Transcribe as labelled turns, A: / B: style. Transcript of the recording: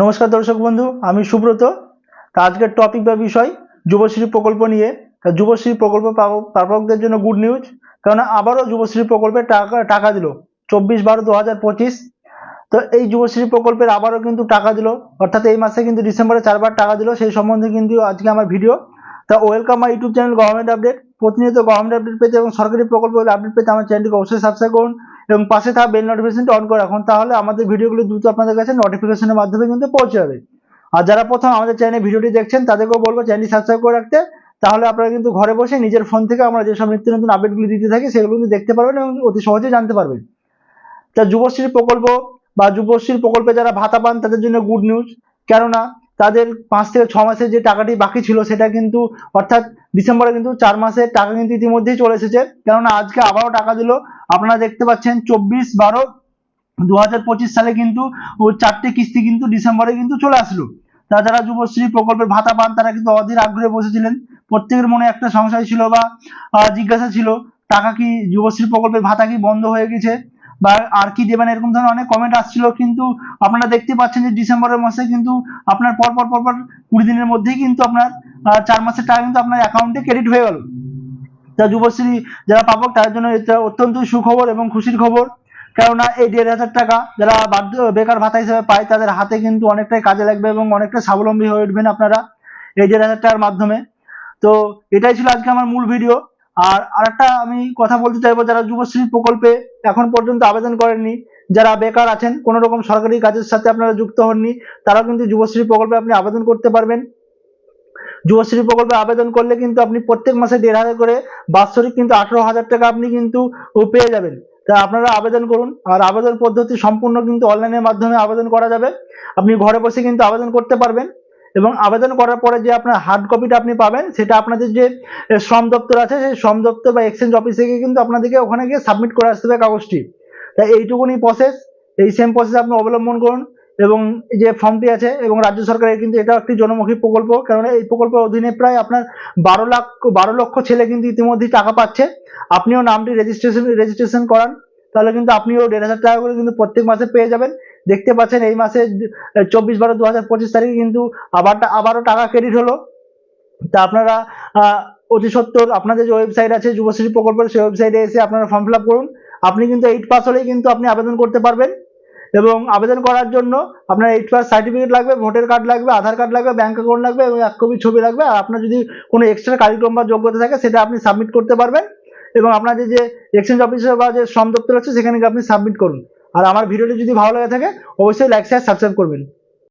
A: নমস্কার দর্শক বন্ধু, আমি সুব্রত। আজকের টপিক বা বিষয় যুবশ্রী প্রকল্প নিয়ে। যুবশ্রী প্রকল্প প্রাপকদের জন্য গুড নিউজ, কারণ আবারও যুবশ্রী প্রকল্পে টাকা দিল 24/12/2025। তো এই যুবশ্রী প্রকল্পের আবারও কিন্তু টাকা দিল, অর্থাৎ এই মাসে কিন্তু ডিসেম্বরে 4বার টাকা দিল। সেই সম্বন্ধে কিন্তু আজকে আমার ভিডিও। তা welcome my YouTube channel government update. প্রতিনিয়ত গভর্নমেন্ট আপডেট পেতে এবং সরকারি প্রকল্পের আপডেট পেতে আমার চ্যানেলটিকে অবশ্যই সাবস্ক্রাইব করুন এবং পাশে থাকা বেল নোটিফিকেশনটা অন করে রাখুন, তাহলে আমাদের ভিডিওগুলো দ্রুত আপনাদের কাছে নোটিফিকেশনের মাধ্যমে কিন্তু পৌঁছে যাবে। আর যারা প্রথম আমাদের চ্যানেলে ভিডিওটি দেখছেন তাদেরকেও বলবো চ্যানেলটি সাবস্ক্রাইব করে রাখতে, তাহলে আপনারা কিন্তু ঘরে বসে নিজের ফোন থেকে আমরা যেসব নিত্য নতুন আপডেটগুলি দিতে থাকি সেগুলো কিন্তু দেখতে পারবেন এবং অতি সহজে জানতে পারবেন। তা যুবশ্রী প্রকল্প বা যুবশ্রীর প্রকল্পে যারা ভাতা পান তাদের জন্য গুড নিউজ, কেননা তাদের 5 থেকে 6 মাসের যে টাকাটি বাকি ছিল সেটা কিন্তু, অর্থাৎ ডিসেম্বরে কিন্তু 4 মাসের টাকা কিন্তু ইতিমধ্যেই চলে এসেছে। কেননা আজকে আবারও টাকা দিল। আপনারা দেখতে পাচ্ছেন 24/12/2025 সালে কিন্তু 4টে কিস্তি কিন্তু ডিসেম্বরে কিন্তু চলে আসলো। যারা যুবশ্রী প্রকল্পের ভাতা পান তারা কিন্তু অধীর আগ্রহে বসেছিলেন। প্রত্যেকের মনে একটা সংশয় ছিল বা জিজ্ঞাসা ছিল, টাকা কি যুবশ্রী প্রকল্পের ভাতা কি বন্ধ হয়ে গেছে বা আর কি দেবেন, এরকম ধরনের অনেক কমেন্ট আসছিল। কিন্তু আপনারা দেখতে পাচ্ছেন যে ডিসেম্বরের মাসে কিন্তু আপনার পরপর 20 দিনের মধ্যেই কিন্তু আপনার 4 মাসের টাকা কিন্তু আপনার অ্যাকাউন্টে ক্রেডিট হয়ে গেল। তা যুবশ্রী যারা পাবক তাদের জন্য এটা অত্যন্ত সুখবর এবং খুশির খবর, কেননা এই 1,500 টাকা যারা বেকার ভাতা হিসেবে পায় তাদের হাতে কিন্তু অনেকটাই কাজে লাগবে এবং অনেকটা স্বাবলম্বী হয়ে উঠবেন আপনারা এই 1,500 টাকার মাধ্যমে। তো এটাই ছিল আজকে আমার মূল ভিডিও। আর আরেকটা আমি কথা বলতে চাইবো, যারা যুবশ্রী প্রকল্পে এখন পর্যন্ত আবেদন করেননি, যারা বেকার আছেন, কোনো রকম সরকারি কাজের সাথে আপনারা যুক্ত হননি, তারাও কিন্তু যুবশ্রী প্রকল্পে আপনি আবেদন করতে পারবেন। যুবশ্রী প্রকল্পে আবেদন করলে কিন্তু আপনি প্রত্যেক মাসে 1,500 করে বাৎসরিক কিন্তু 18,000 টাকা আপনি কিন্তু পেয়ে যাবেন। তা আপনারা আবেদন করুন। আর আবেদন পদ্ধতি সম্পূর্ণ কিন্তু অনলাইনের মাধ্যমে আবেদন করা যাবে। আপনি ঘরে বসে কিন্তু আবেদন করতে পারবেন এবং আবেদন করার পরে যে আপনার হার্ড কপিটা আপনি পাবেন সেটা আপনাদের যে শ্রম দপ্তর আছে সেই শ্রম দপ্তর বা এক্সচেঞ্জ অফিসে গিয়ে কিন্তু আপনাদেরকে ওখানে গিয়ে সাবমিট করে আসতে হবে কাগজটি। তাই এইটুকুনি প্রসেস, এই সেম প্রসেস আপনি অবলম্বন করুন। এবং যে ফর্মটি আছে এবং রাজ্য সরকারের কিন্তু এটা একটি জনমুখী প্রকল্প, কারণ এই প্রকল্পের অধীনে প্রায় আপনার 12 লক্ষ ছেলে কিন্তু ইতিমধ্যেই টাকা পাচ্ছে। আপনিও নামটি রেজিস্ট্রেশন করান, তাহলে কিন্তু আপনিও 1,500 টাকা করে কিন্তু প্রত্যেক মাসে পেয়ে যাবেন। দেখতে পাচ্ছেন এই মাসে 24/12/2025 তারিখে কিন্তু আবারও টাকা ক্রেডিট হলো। তা আপনারা অতি সত্বর আপনাদের যে ওয়েবসাইট আছে যুবশ্রী প্রকল্পের, সেই ওয়েবসাইটে এসে আপনারা ফর্ম ফিল আপ করুন। আপনি কিন্তু 8 পাস হলেই কিন্তু আপনি আবেদন করতে পারবেন। এবং আবেদন করার জন্য আপনার 8 পাস সার্টিফিকেট লাগবে, ভোটার কার্ড লাগবে, আধার কার্ড লাগবে, ব্যাংক অ্যাকাউন্ট লাগবে এবং 1 কপি ছবি লাগবে। আর আপনার যদি কোনো এক্সট্রা কারিকুলাম বা যোগ্যতা থাকে সেটা আপনি সাবমিট করতে পারবেন এবং আপনাদের যে এক্সচেঞ্জ অফিসার বা যে শ্রম দপ্তর আছে সেখানে আপনি সাবমিট করুন। আর আমার ভিডিওটি যদি ভালো লাগে থাকে অবশ্যই লাইক শেয়ার সাবস্ক্রাইব করবেন।